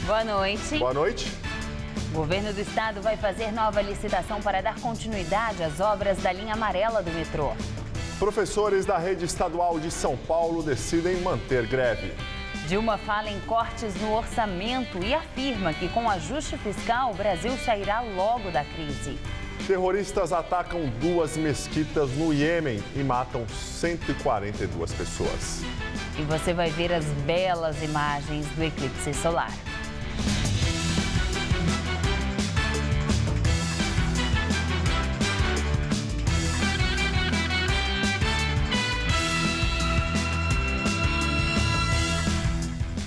Boa noite. Boa noite. O governo do estado vai fazer nova licitação para dar continuidade às obras da linha amarela do metrô. Professores da rede estadual de São Paulo decidem manter greve. Dilma fala em cortes no orçamento e afirma que com ajuste fiscal o Brasil sairá logo da crise. Terroristas atacam 2 mesquitas no Iêmen e matam 142 pessoas. E você vai ver as belas imagens do eclipse solar.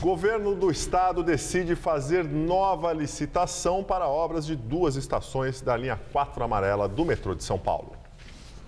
Governo do estado decide fazer nova licitação para obras de 2 estações da linha 4 amarela do metrô de São Paulo.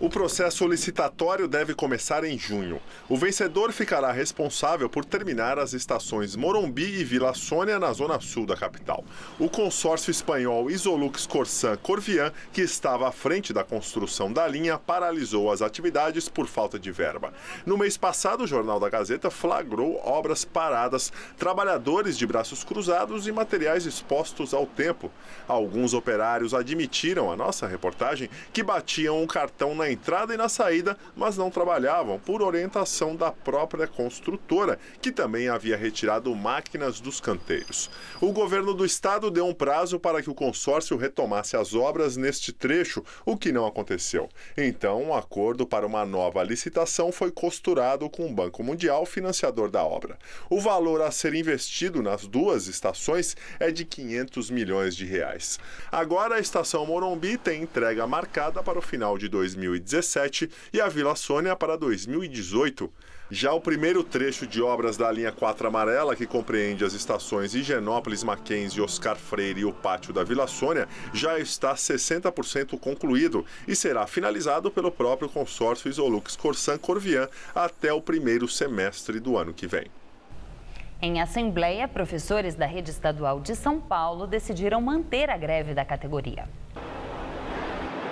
O processo licitatório deve começar em junho. O vencedor ficará responsável por terminar as estações Morumbi e Vila Sônia na zona sul da capital. O consórcio espanhol Isolux Corsan Corvian, que estava à frente da construção da linha, paralisou as atividades por falta de verba. No mês passado, o Jornal da Gazeta flagrou obras paradas, trabalhadores de braços cruzados e materiais expostos ao tempo. Alguns operários admitiram à nossa reportagem que batiam o cartão na entrada e na saída, mas não trabalhavam por orientação da própria construtora, que também havia retirado máquinas dos canteiros. O governo do estado deu um prazo para que o consórcio retomasse as obras neste trecho, o que não aconteceu. Então, um acordo para uma nova licitação foi costurado com o Banco Mundial, financiador da obra. O valor a ser investido nas 2 estações é de 500 milhões de reais. Agora, a estação Morumbi tem entrega marcada para o final de 2017 e a Vila Sônia para 2018. Já o primeiro trecho de obras da linha 4 amarela, que compreende as estações Higienópolis, Mackenzie, Oscar Freire e o pátio da Vila Sônia, já está 60% concluído e será finalizado pelo próprio consórcio Isolux Corsan Corvian até o primeiro semestre do ano que vem. Em assembleia, professores da rede estadual de São Paulo decidiram manter a greve da categoria.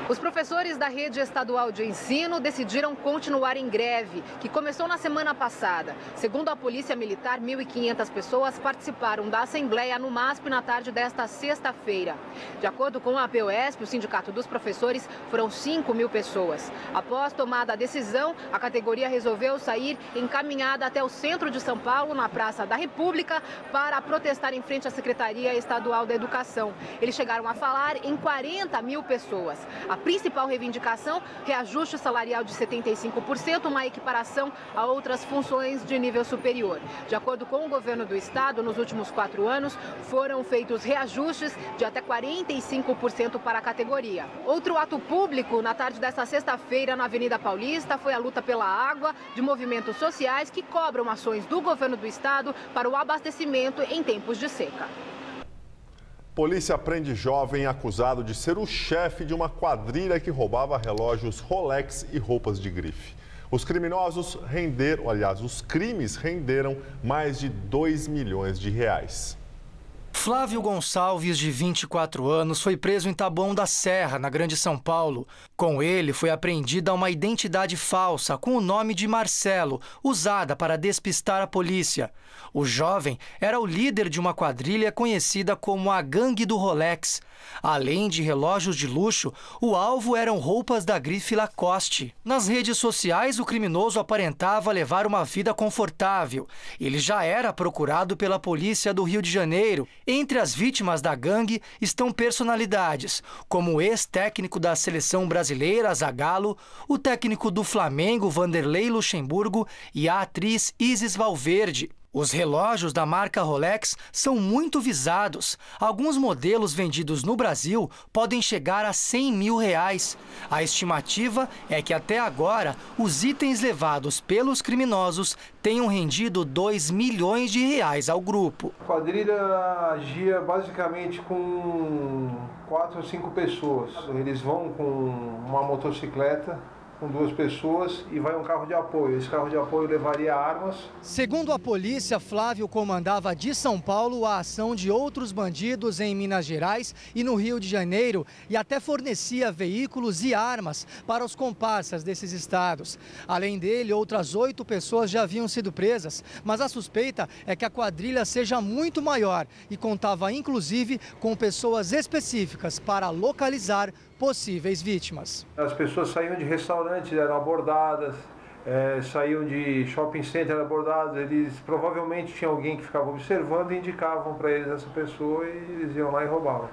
Os professores da rede estadual de ensino decidiram continuar em greve, que começou na semana passada. Segundo a Polícia Militar, 1.500 pessoas participaram da assembleia no MASP na tarde desta sexta-feira. De acordo com a APUESP, o Sindicato dos Professores, foram 5.000 pessoas. Após tomada a decisão, a categoria resolveu sair encaminhada até o centro de São Paulo, na Praça da República, para protestar em frente à Secretaria Estadual da Educação. Eles chegaram a falar em 40.000 pessoas. A principal reivindicação, reajuste salarial de 75%, uma equiparação a outras funções de nível superior. De acordo com o governo do estado, nos últimos 4 anos, foram feitos reajustes de até 45% para a categoria. Outro ato público, na tarde desta sexta-feira, na Avenida Paulista, foi a luta pela água de movimentos sociais que cobram ações do governo do estado para o abastecimento em tempos de seca. Polícia prende jovem acusado de ser o chefe de uma quadrilha que roubava relógios Rolex e roupas de grife. Os crimes renderam mais de 2 milhões de reais. Flávio Gonçalves, de 24 anos, foi preso em Taboão da Serra, na Grande São Paulo. Com ele foi apreendida uma identidade falsa com o nome de Marcelo, usada para despistar a polícia. O jovem era o líder de uma quadrilha conhecida como a Gangue do Rolex. Além de relógios de luxo, o alvo eram roupas da grife Lacoste. Nas redes sociais, o criminoso aparentava levar uma vida confortável. Ele já era procurado pela polícia do Rio de Janeiro. Entre as vítimas da gangue estão personalidades, como o ex-técnico da seleção brasileira, Zagallo, o técnico do Flamengo, Vanderlei Luxemburgo, e a atriz Isis Valverde. Os relógios da marca Rolex são muito visados. Alguns modelos vendidos no Brasil podem chegar a 100 mil reais. A estimativa é que até agora os itens levados pelos criminosos tenham rendido 2 milhões de reais ao grupo. A quadrilha agia basicamente com 4 ou 5 pessoas. Eles vão com uma motocicleta com 2 pessoas e vai um carro de apoio. Esse carro de apoio levaria armas. Segundo a polícia, Flávio comandava de São Paulo a ação de outros bandidos em Minas Gerais e no Rio de Janeiro e até fornecia veículos e armas para os comparsas desses estados. Além dele, outras 8 pessoas já haviam sido presas, mas a suspeita é que a quadrilha seja muito maior e contava inclusive com pessoas específicas para localizar possíveis vítimas. As pessoas saíam de restaurantes, eram abordadas, saíam de shopping center, eram abordadas. Eles provavelmente tinha alguém que ficava observando e indicavam para eles essa pessoa e eles iam lá e roubavam.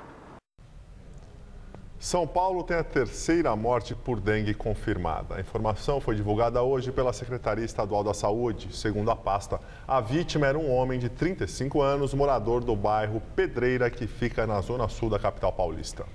São Paulo tem a 3ª morte por dengue confirmada. A informação foi divulgada hoje pela Secretaria Estadual da Saúde. Segundo a pasta, a vítima era um homem de 35 anos, morador do bairro Pedreira, que fica na zona sul da capital paulista.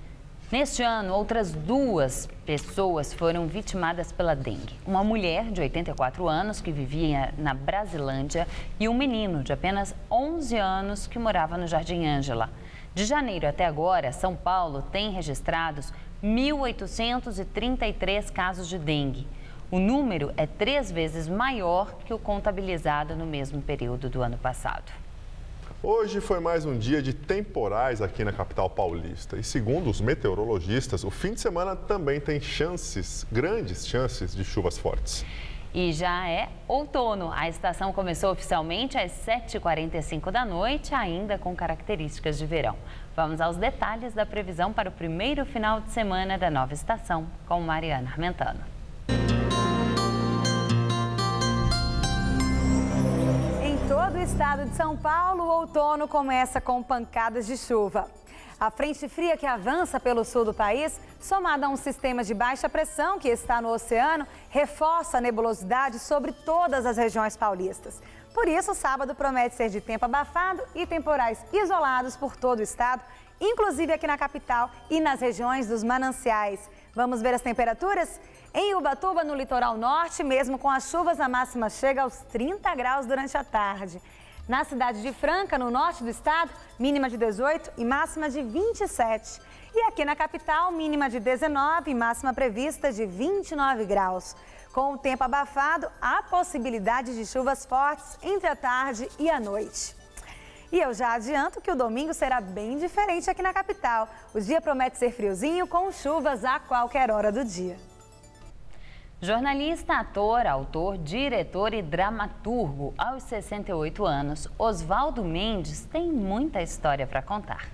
Neste ano, outras 2 pessoas foram vitimadas pela dengue. Uma mulher de 84 anos que vivia na Brasilândia e um menino de apenas 11 anos que morava no Jardim Ângela. De janeiro até agora, São Paulo tem registrados 1.833 casos de dengue. O número é 3 vezes maior que o contabilizado no mesmo período do ano passado. Hoje foi mais um dia de temporais aqui na capital paulista. E segundo os meteorologistas, o fim de semana também tem grandes chances de chuvas fortes. E já é outono. A estação começou oficialmente às 7h45 da noite, ainda com características de verão. Vamos aos detalhes da previsão para o primeiro final de semana da nova estação, com Mariana Armentano. Em todo o estado de São Paulo, o outono começa com pancadas de chuva. A frente fria que avança pelo sul do país, somada a um sistema de baixa pressão que está no oceano, reforça a nebulosidade sobre todas as regiões paulistas. Por isso, o sábado promete ser de tempo abafado e temporais isolados por todo o estado, inclusive aqui na capital e nas regiões dos mananciais. Vamos ver as temperaturas? Em Ubatuba, no litoral norte, mesmo com as chuvas, a máxima chega aos 30 graus durante a tarde. Na cidade de Franca, no norte do estado, mínima de 18 e máxima de 27. E aqui na capital, mínima de 19 e máxima prevista de 29 graus. Com o tempo abafado, há possibilidade de chuvas fortes entre a tarde e a noite. E eu já adianto que o domingo será bem diferente aqui na capital. O dia promete ser friozinho, com chuvas a qualquer hora do dia. Jornalista, ator, autor, diretor e dramaturgo, aos 68 anos, Oswaldo Mendes tem muita história para contar.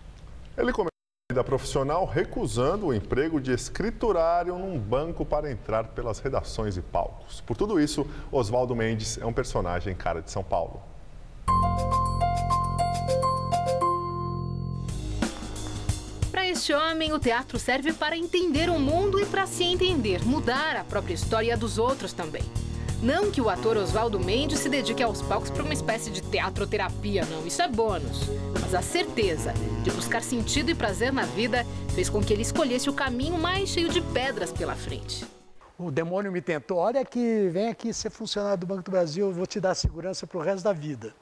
Ele começou a vida profissional recusando o emprego de escriturário num banco para entrar pelas redações e palcos. Por tudo isso, Oswaldo Mendes é um personagem cara de São Paulo. Para este homem, o teatro serve para entender o mundo e para se entender, mudar a própria história e a dos outros também. Não que o ator Oswaldo Mendes se dedique aos palcos para uma espécie de teatroterapia, não, isso é bônus. Mas a certeza de buscar sentido e prazer na vida fez com que ele escolhesse o caminho mais cheio de pedras pela frente. O demônio me tentou, olha aqui, vem aqui ser funcionário do Banco do Brasil, eu vou te dar segurança para o resto da vida.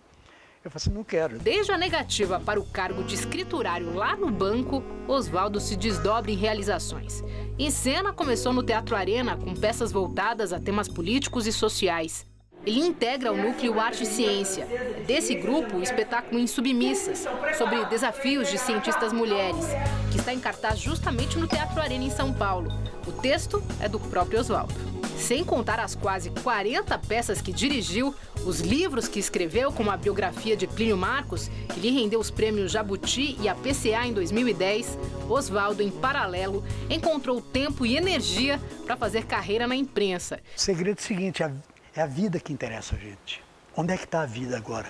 Eu falei assim, não quero. Desde a negativa para o cargo de escriturário lá no banco, Oswaldo se desdobra em realizações. Em cena, começou no Teatro Arena, com peças voltadas a temas políticos e sociais. Ele integra o núcleo Arte e Ciência. Desse grupo, o espetáculo Insubmissas, sobre desafios de cientistas mulheres, que está em cartaz justamente no Teatro Arena, em São Paulo. O texto é do próprio Oswaldo. Sem contar as quase 40 peças que dirigiu, os livros que escreveu, como a biografia de Plínio Marcos, que lhe rendeu os prêmios Jabuti e a PCA em 2010, Oswaldo, em paralelo, encontrou tempo e energia para fazer carreira na imprensa. O segredo é o seguinte, é a vida que interessa a gente. Onde é que está a vida agora?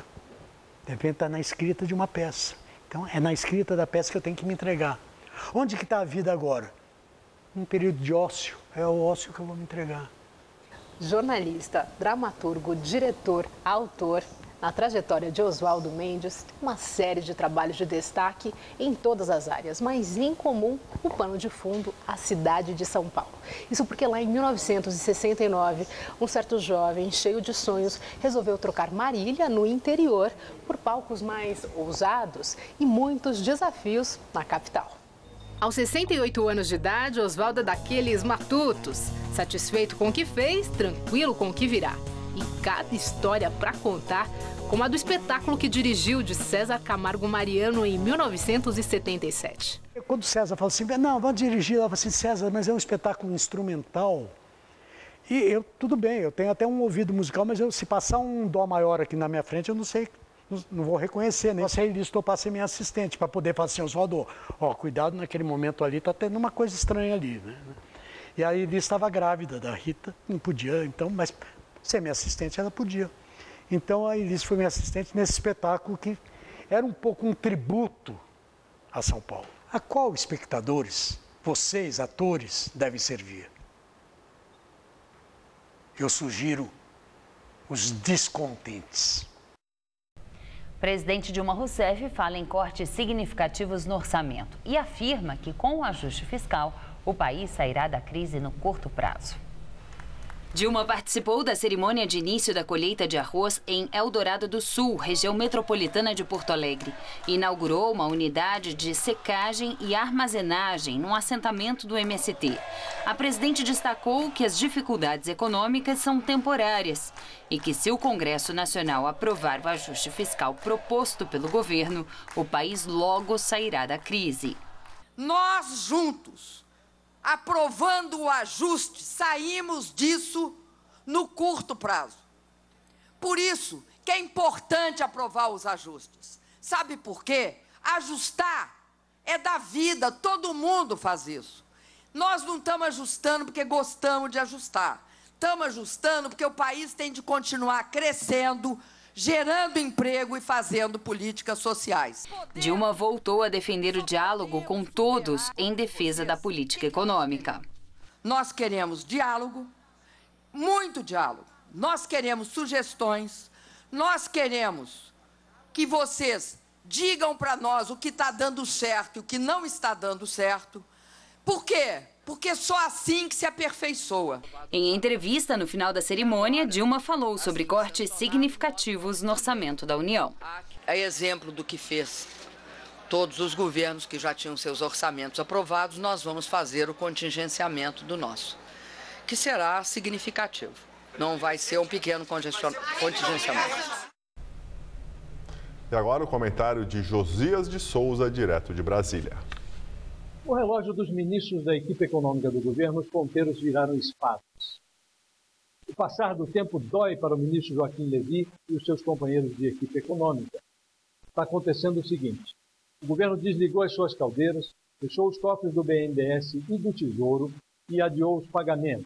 De repente está na escrita de uma peça. Então é na escrita da peça que eu tenho que me entregar. Onde que está a vida agora? Um período de ócio, é o ócio que eu vou me entregar. Jornalista, dramaturgo, diretor, autor, na trajetória de Oswaldo Mendes, tem uma série de trabalhos de destaque em todas as áreas, mas em comum o pano de fundo, a cidade de São Paulo. Isso porque lá em 1969, um certo jovem cheio de sonhos resolveu trocar Marília, no interior, por palcos mais ousados e muitos desafios na capital. Aos 68 anos de idade, Oswaldo é daqueles matutos. Satisfeito com o que fez, tranquilo com o que virá. E cada história para contar, como a do espetáculo que dirigiu de César Camargo Mariano em 1977. Quando o César falou assim, não, vamos dirigir, ela falou assim, César, mas é um espetáculo instrumental. E eu, tudo bem, eu tenho até um ouvido musical, mas se passar um dó maior aqui na minha frente, eu não sei, não vou reconhecer, nem se a Elis topar ser minha assistente, para poder falar assim, Oswaldo, ó, cuidado naquele momento ali, tá tendo uma coisa estranha ali, né? E a Elis estava grávida da Rita, não podia, então, mas ser minha assistente ela podia. Então a Elis foi minha assistente nesse espetáculo que era um pouco um tributo a São Paulo. A qual espectadores, vocês, atores, devem servir? Eu sugiro os descontentes. Presidente Dilma Rousseff fala em cortes significativos no orçamento e afirma que, com o ajuste fiscal, o país sairá da crise no curto prazo. Dilma participou da cerimônia de início da colheita de arroz em Eldorado do Sul, região metropolitana de Porto Alegre. E inaugurou uma unidade de secagem e armazenagem num assentamento do MST. A presidente destacou que as dificuldades econômicas são temporárias e que, se o Congresso Nacional aprovar o ajuste fiscal proposto pelo governo, o país logo sairá da crise. Nós juntos, aprovando o ajuste, saímos disso no curto prazo. Por isso que é importante aprovar os ajustes. Sabe por quê? Ajustar é da vida, todo mundo faz isso. Nós não estamos ajustando porque gostamos de ajustar. Estamos ajustando porque o país tem de continuar crescendo, gerando emprego e fazendo políticas sociais. Dilma voltou a defender o diálogo com todos em defesa da política econômica. Nós queremos diálogo, muito diálogo. Nós queremos sugestões, nós queremos que vocês digam para nós o que está dando certo e o que não está dando certo. Por quê? Porque só assim que se aperfeiçoa. Em entrevista no final da cerimônia, Dilma falou sobre cortes significativos no orçamento da União. É exemplo do que fez todos os governos que já tinham seus orçamentos aprovados, nós vamos fazer o contingenciamento do nosso, que será significativo. Não vai ser um pequeno contingenciamento. E agora o comentário de Josias de Souza, direto de Brasília. O relógio dos ministros da equipe econômica do governo, os ponteiros viraram espadas. O passar do tempo dói para o ministro Joaquim Levy e os seus companheiros de equipe econômica. Está acontecendo o seguinte: o governo desligou as suas caldeiras, fechou os cofres do BNDES e do Tesouro e adiou os pagamentos.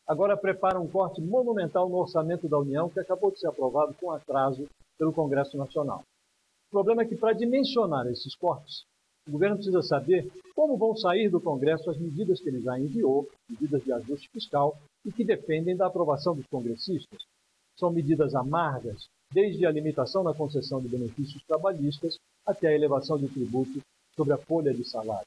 Agora prepara um corte monumental no orçamento da União, que acabou de ser aprovado com atraso pelo Congresso Nacional. O problema é que, para dimensionar esses cortes, o governo precisa saber como vão sair do Congresso as medidas que ele já enviou, medidas de ajuste fiscal, e que dependem da aprovação dos congressistas. São medidas amargas, desde a limitação na concessão de benefícios trabalhistas até a elevação de tributo sobre a folha de salário.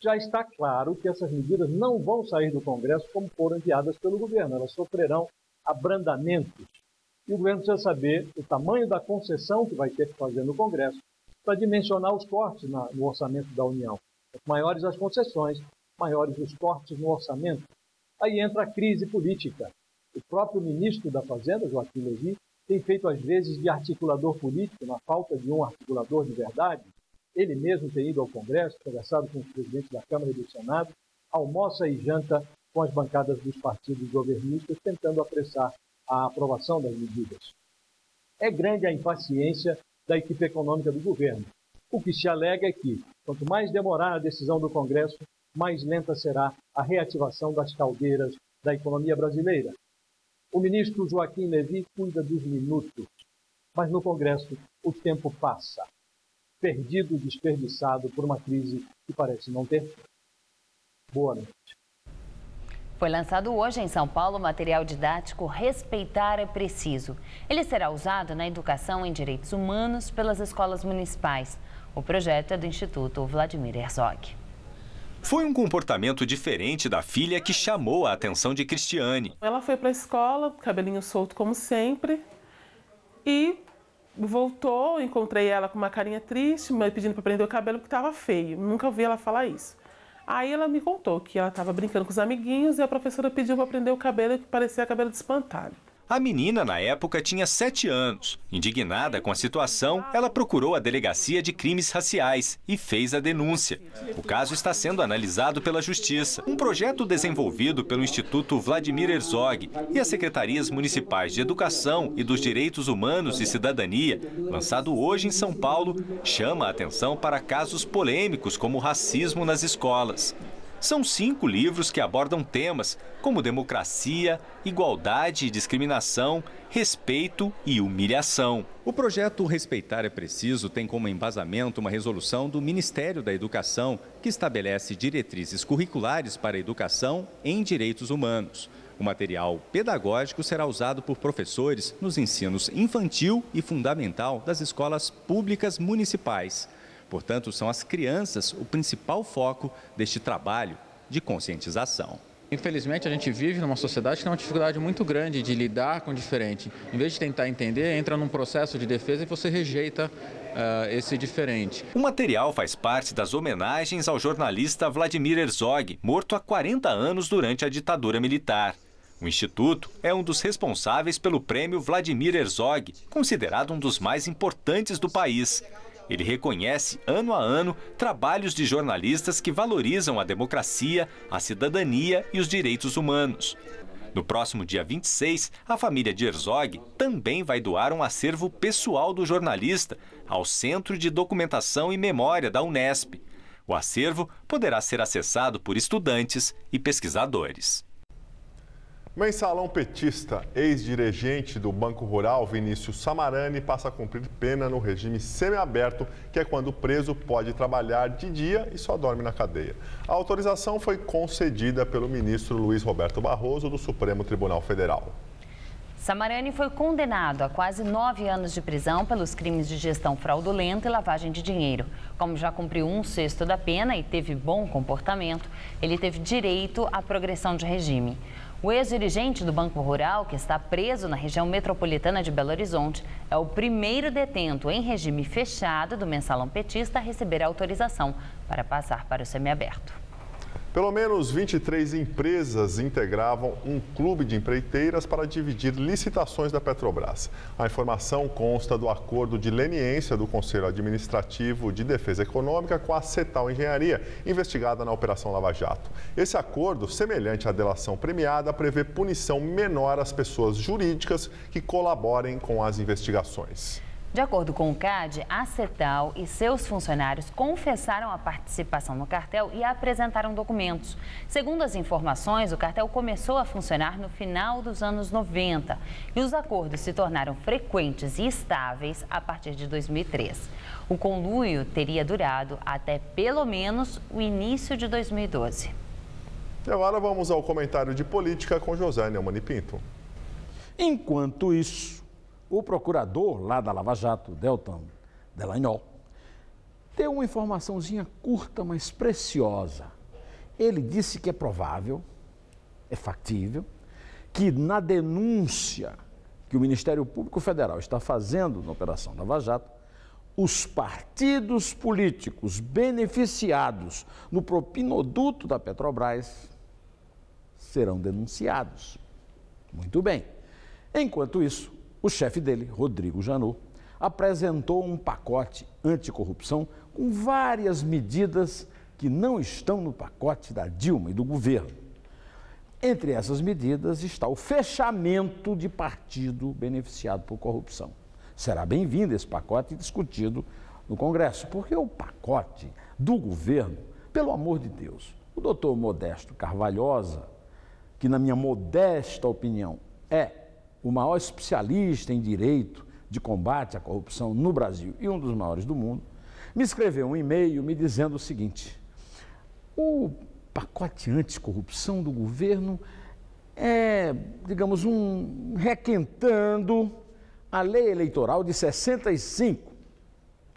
Já está claro que essas medidas não vão sair do Congresso como foram enviadas pelo governo, elas sofrerão abrandamentos. E o governo precisa saber o tamanho da concessão que vai ter que fazer no Congresso para dimensionar os cortes no orçamento da União. Maiores as concessões, maiores os cortes no orçamento. Aí entra a crise política. O próprio ministro da Fazenda, Joaquim Levy, tem feito às vezes de articulador político, na falta de um articulador de verdade. Ele mesmo tem ido ao Congresso, conversado com os presidentes da Câmara e do Senado, almoça e janta com as bancadas dos partidos governistas, tentando apressar a aprovação das medidas. É grande a impaciência da equipe econômica do governo. O que se alega é que, quanto mais demorar a decisão do Congresso, mais lenta será a reativação das caldeiras da economia brasileira. O ministro Joaquim Levy cuida dos minutos, mas no Congresso o tempo passa, perdido, desperdiçado por uma crise que parece não ter fim. Boa noite. Foi lançado hoje em São Paulo o material didático Respeitar é Preciso. Ele será usado na educação em direitos humanos pelas escolas municipais. O projeto é do Instituto Vladimir Herzog. Foi um comportamento diferente da filha que chamou a atenção de Cristiane. Ela foi para a escola, cabelinho solto como sempre, e voltou, encontrei ela com uma carinha triste, me pedindo para prender o cabelo que estava feio. Nunca ouvi ela falar isso. Aí ela me contou que ela estava brincando com os amiguinhos e a professora pediu para prender o cabelo, que parecia cabelo de espantalho. A menina, na época, tinha 7 anos. Indignada com a situação, ela procurou a Delegacia de Crimes Raciais e fez a denúncia. O caso está sendo analisado pela Justiça. Um projeto desenvolvido pelo Instituto Vladimir Herzog e as Secretarias Municipais de Educação e dos Direitos Humanos e Cidadania, lançado hoje em São Paulo, chama a atenção para casos polêmicos como o racismo nas escolas. São 5 livros que abordam temas como democracia, igualdade e discriminação, respeito e humilhação. O projeto Respeitar é Preciso tem como embasamento uma resolução do Ministério da Educação que estabelece diretrizes curriculares para a educação em direitos humanos. O material pedagógico será usado por professores nos ensinos infantil e fundamental das escolas públicas municipais. Portanto, são as crianças o principal foco deste trabalho de conscientização. Infelizmente, a gente vive numa sociedade que tem uma dificuldade muito grande de lidar com o diferente. Em vez de tentar entender, entra num processo de defesa e você rejeita esse diferente. O material faz parte das homenagens ao jornalista Vladimir Herzog, morto há 40 anos durante a ditadura militar. O Instituto é um dos responsáveis pelo prêmio Vladimir Herzog, considerado um dos mais importantes do país. Ele reconhece, ano a ano, trabalhos de jornalistas que valorizam a democracia, a cidadania e os direitos humanos. No próximo dia 26, a família de Herzog também vai doar um acervo pessoal do jornalista ao Centro de Documentação e Memória da Unesp. O acervo poderá ser acessado por estudantes e pesquisadores. Mensalão petista, ex-dirigente do Banco Rural, Vinícius Samarani, passa a cumprir pena no regime semiaberto, que é quando o preso pode trabalhar de dia e só dorme na cadeia. A autorização foi concedida pelo ministro Luiz Roberto Barroso, do Supremo Tribunal Federal. Samarani foi condenado a quase 9 anos de prisão pelos crimes de gestão fraudulenta e lavagem de dinheiro. Como já cumpriu 1/6 da pena e teve bom comportamento, ele teve direito à progressão de regime. O ex-dirigente do Banco Rural, que está preso na região metropolitana de Belo Horizonte, é o primeiro detento em regime fechado do mensalão petista a receber a autorização para passar para o semiaberto. Pelo menos 23 empresas integravam um clube de empreiteiras para dividir licitações da Petrobras. A informação consta do acordo de leniência do Conselho Administrativo de Defesa Econômica com a Cetal Engenharia, investigada na Operação Lava Jato. Esse acordo, semelhante à delação premiada, prevê punição menor às pessoas jurídicas que colaborem com as investigações. De acordo com o CAD, a Cetal e seus funcionários confessaram a participação no cartel e apresentaram documentos. Segundo as informações, o cartel começou a funcionar no final dos anos 90 e os acordos se tornaram frequentes e estáveis a partir de 2003. O conluio teria durado até pelo menos o início de 2012. E agora vamos ao comentário de política com José Neumann e Pinto. Enquanto isso, o procurador lá da Lava Jato, Deltan Dallagnol, deu uma informaçãozinha curta, mas preciosa. Ele disse que é provável, é factível, que na denúncia que o Ministério Público Federal está fazendo na Operação Lava Jato, os partidos políticos beneficiados no propinoduto da Petrobras serão denunciados. Muito bem. Enquanto isso, o chefe dele, Rodrigo Janot, apresentou um pacote anticorrupção com várias medidas que não estão no pacote da Dilma e do governo. Entre essas medidas está o fechamento de partido beneficiado por corrupção. Será bem-vindo esse pacote discutido no Congresso, porque o pacote do governo, pelo amor de Deus, o doutor Modesto Carvalhosa, que na minha modesta opinião é o maior especialista em direito de combate à corrupção no Brasil e um dos maiores do mundo, me escreveu um e-mail me dizendo o seguinte: o pacote anticorrupção do governo é, digamos, requentando a lei eleitoral de 65,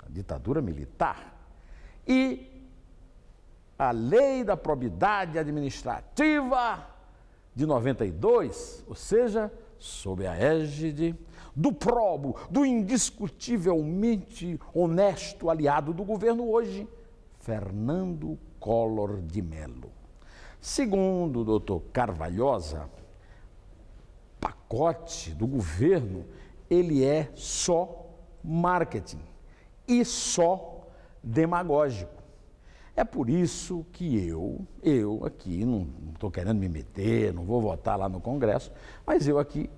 a ditadura militar, e a lei da probidade administrativa de 92, ou seja, sob a égide do probo, do indiscutivelmente honesto aliado do governo hoje, Fernando Collor de Mello. Segundo o doutor Carvalhosa, o pacote do governo, ele é só marketing e só demagógico. É por isso que eu aqui, não estou querendo me meter, não vou votar lá no Congresso, mas eu aqui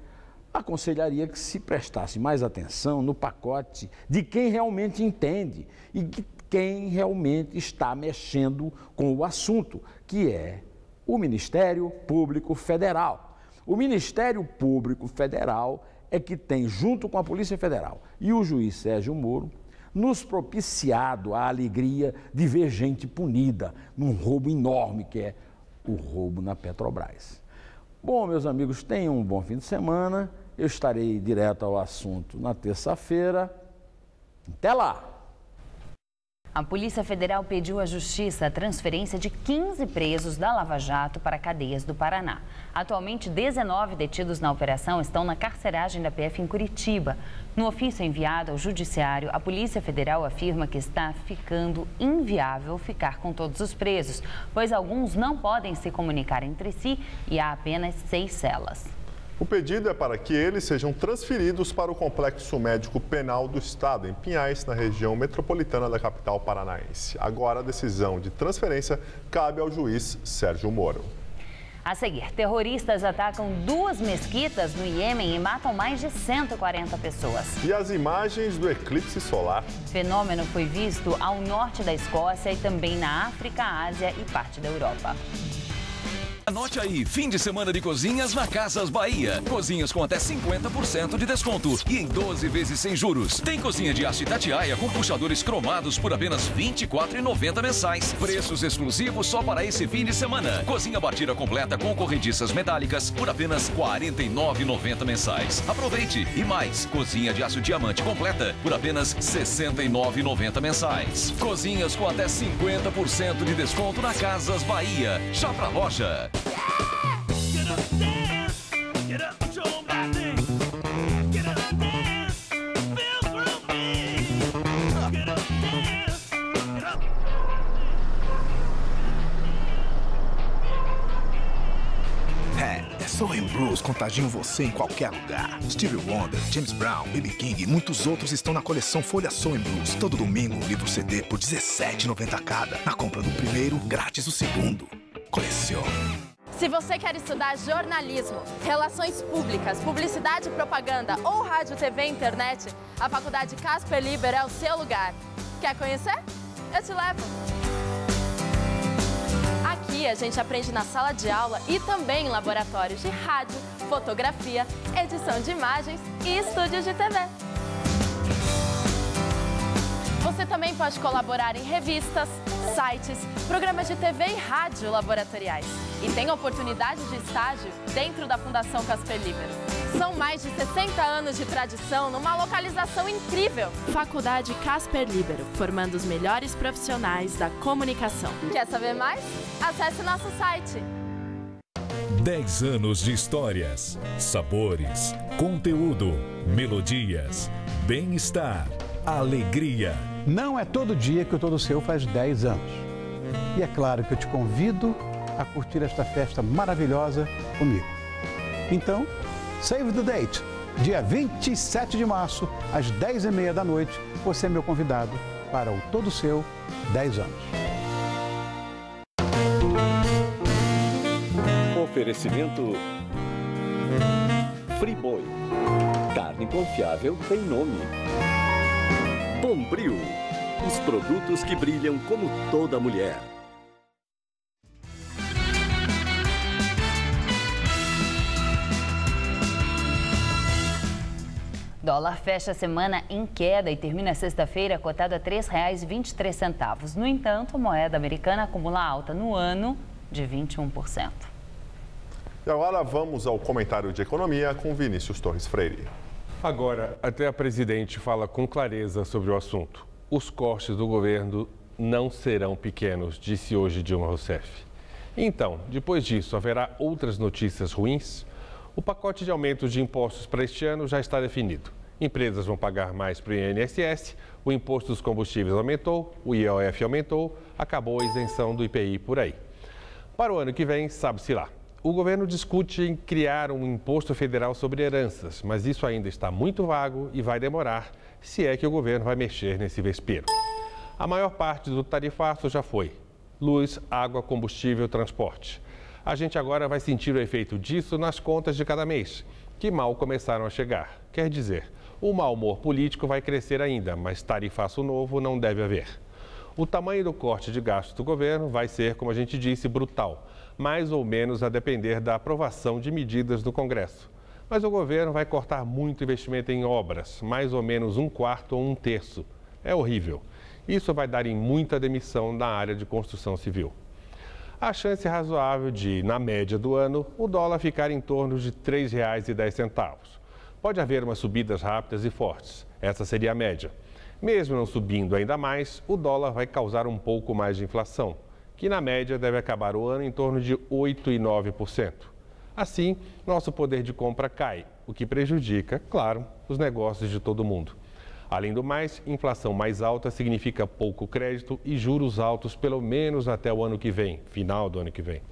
aconselharia que se prestasse mais atenção no pacote de quem realmente entende e de quem realmente está mexendo com o assunto, que é o Ministério Público Federal. O Ministério Público Federal é que tem, junto com a Polícia Federal e o juiz Sérgio Moro, nos propiciado a alegria de ver gente punida num roubo enorme que é o roubo na Petrobras. Bom, meus amigos, tenham um bom fim de semana. Eu estarei direto ao assunto na terça-feira. Até lá! A Polícia Federal pediu à Justiça a transferência de 15 presos da Lava Jato para cadeias do Paraná. Atualmente, 19 detidos na operação estão na carceragem da PF em Curitiba. No ofício enviado ao Judiciário, a Polícia Federal afirma que está ficando inviável ficar com todos os presos, pois alguns não podem se comunicar entre si e há apenas 6 celas. O pedido é para que eles sejam transferidos para o Complexo Médico Penal do Estado, em Pinhais, na região metropolitana da capital paranaense. Agora, a decisão de transferência cabe ao juiz Sérgio Moro. A seguir, terroristas atacam 2 mesquitas no Iêmen e matam mais de 140 pessoas. E as imagens do eclipse solar? O fenômeno foi visto ao norte da Escócia e também na África, Ásia e parte da Europa. Anote aí, fim de semana de cozinhas na Casas Bahia. Cozinhas com até 50% de desconto e em 12 vezes sem juros. Tem cozinha de aço Itatiaia com puxadores cromados por apenas R$ 24,90 mensais. Preços exclusivos só para esse fim de semana. Cozinha batida completa com corrediças metálicas por apenas R$ 49,90 mensais. Aproveite! E mais, cozinha de aço diamante completa por apenas R$ 69,90 mensais. Cozinhas com até 50% de desconto na Casas Bahia. Já pra loja! Soul & Blues contagiam você em qualquer lugar. Stevie Wonder, James Brown, B.B. King e muitos outros estão na coleção Folha Soul & Blues. Todo domingo, um livro CD por R$ 17,90 cada. Na compra do primeiro, grátis o segundo. Colecione. Se você quer estudar jornalismo, relações públicas, publicidade e propaganda ou rádio, TV e internet, a Faculdade Casper Libero é o seu lugar. Quer conhecer? Eu te levo! Aqui a gente aprende na sala de aula e também em laboratórios de rádio, fotografia, edição de imagens e estúdios de TV. Você também pode colaborar em revistas, sites, programas de TV e rádio laboratoriais. E tem oportunidade de estágio dentro da Fundação Casper Libero. São mais de 60 anos de tradição numa localização incrível. Faculdade Casper Libero, formando os melhores profissionais da comunicação. Quer saber mais? Acesse nosso site. 10 anos de histórias, sabores, conteúdo, melodias, bem-estar, alegria. Não é todo dia que o Todo Seu faz 10 anos. E é claro que eu te convido a curtir esta festa maravilhosa comigo. Então, save the date. Dia 27 de março, às 10h30 da noite, você é meu convidado para o Todo Seu 10 anos. Oferecimento Friboi. Carne confiável tem nome. Bombril. Os produtos que brilham como toda mulher. Dólar fecha a semana em queda e termina sexta-feira cotado a R$ 3,23. No entanto, a moeda americana acumula alta no ano de 21%. E agora vamos ao comentário de economia com Vinícius Torres Freire. Agora, até a presidente fala com clareza sobre o assunto. Os cortes do governo não serão pequenos, disse hoje Dilma Rousseff. Então, depois disso, haverá outras notícias ruins? O pacote de aumento de impostos para este ano já está definido. Empresas vão pagar mais para o INSS, o imposto dos combustíveis aumentou, o IOF aumentou, acabou a isenção do IPI por aí. Para o ano que vem, sabe-se lá. O governo discute em criar um imposto federal sobre heranças, mas isso ainda está muito vago e vai demorar, se é que o governo vai mexer nesse vespeiro. A maior parte do tarifaço já foi: luz, água, combustível, transporte. A gente agora vai sentir o efeito disso nas contas de cada mês, que mal começaram a chegar. Quer dizer, o mau humor político vai crescer ainda, mas tarifaço novo não deve haver. O tamanho do corte de gastos do governo vai ser, como a gente disse, brutal, mais ou menos a depender da aprovação de medidas do Congresso. Mas o governo vai cortar muito investimento em obras, mais ou menos 1/4 ou 1/3. É horrível. Isso vai dar em muita demissão na área de construção civil. A chance é razoável de, na média do ano, o dólar ficar em torno de R$ 3,10. Pode haver umas subidas rápidas e fortes. Essa seria a média. Mesmo não subindo ainda mais, o dólar vai causar um pouco mais de inflação, que na média deve acabar o ano em torno de 8% e 9%. Assim, nosso poder de compra cai, o que prejudica, claro, os negócios de todo mundo. Além do mais, inflação mais alta significa pouco crédito e juros altos pelo menos até o ano que vem, final do ano que vem.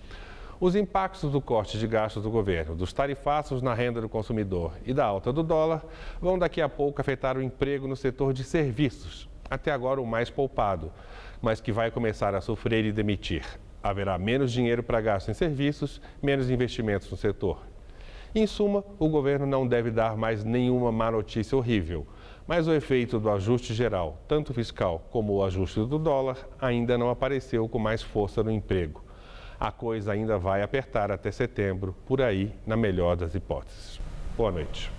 Os impactos do corte de gastos do governo, dos tarifaços na renda do consumidor e da alta do dólar vão daqui a pouco afetar o emprego no setor de serviços, até agora o mais poupado, mas que vai começar a sofrer e demitir. Haverá menos dinheiro para gasto em serviços, menos investimentos no setor. Em suma, o governo não deve dar mais nenhuma má notícia horrível, mas o efeito do ajuste geral, tanto fiscal como o ajuste do dólar, ainda não apareceu com mais força no emprego. A coisa ainda vai apertar até setembro, por aí, na melhor das hipóteses. Boa noite.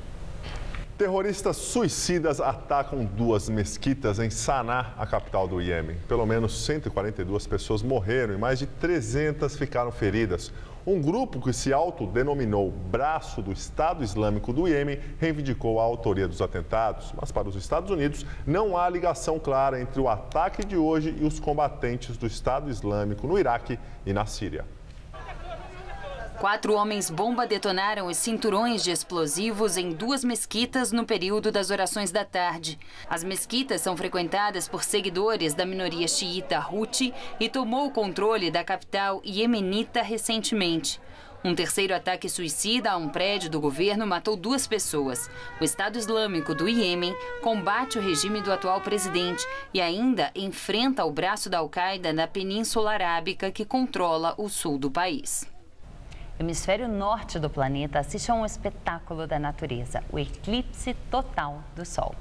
Terroristas suicidas atacam 2 mesquitas em Saná, a capital do Iêmen. Pelo menos 142 pessoas morreram e mais de 300 ficaram feridas. Um grupo que se autodenominou Braço do Estado Islâmico do Iêmen reivindicou a autoria dos atentados, mas para os Estados Unidos não há ligação clara entre o ataque de hoje e os combatentes do Estado Islâmico no Iraque e na Síria. 4 homens-bomba detonaram os cinturões de explosivos em 2 mesquitas no período das orações da tarde. As mesquitas são frequentadas por seguidores da minoria xiita Houthi e tomou o controle da capital iemenita recentemente. Um terceiro ataque suicida a um prédio do governo matou 2 pessoas. O Estado Islâmico do Iêmen combate o regime do atual presidente e ainda enfrenta o braço da Al-Qaeda na Península Arábica, que controla o sul do país. O hemisfério norte do planeta assiste a um espetáculo da natureza, o eclipse total do Sol.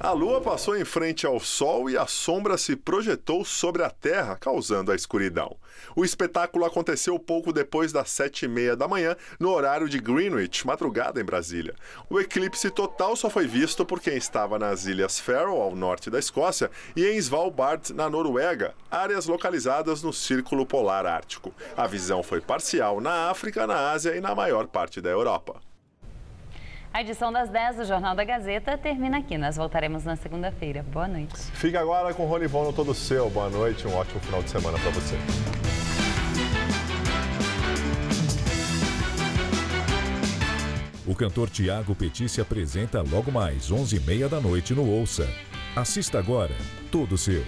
A Lua passou em frente ao Sol e a sombra se projetou sobre a Terra, causando a escuridão. O espetáculo aconteceu pouco depois das 7h30 da manhã, no horário de Greenwich, madrugada em Brasília. O eclipse total só foi visto por quem estava nas Ilhas Faroe, ao norte da Escócia, e em Svalbard, na Noruega, áreas localizadas no Círculo Polar Ártico. A visão foi parcial na África, na Ásia e na maior parte da Europa. A edição das 10 do Jornal da Gazeta termina aqui. Nós voltaremos na segunda-feira. Boa noite. Fica agora com o Ronivon no Todo Seu. Boa noite, um ótimo final de semana para você. O cantor Tiago Petit se apresenta logo mais 11h30 da noite no Ouça. Assista agora Todo Seu.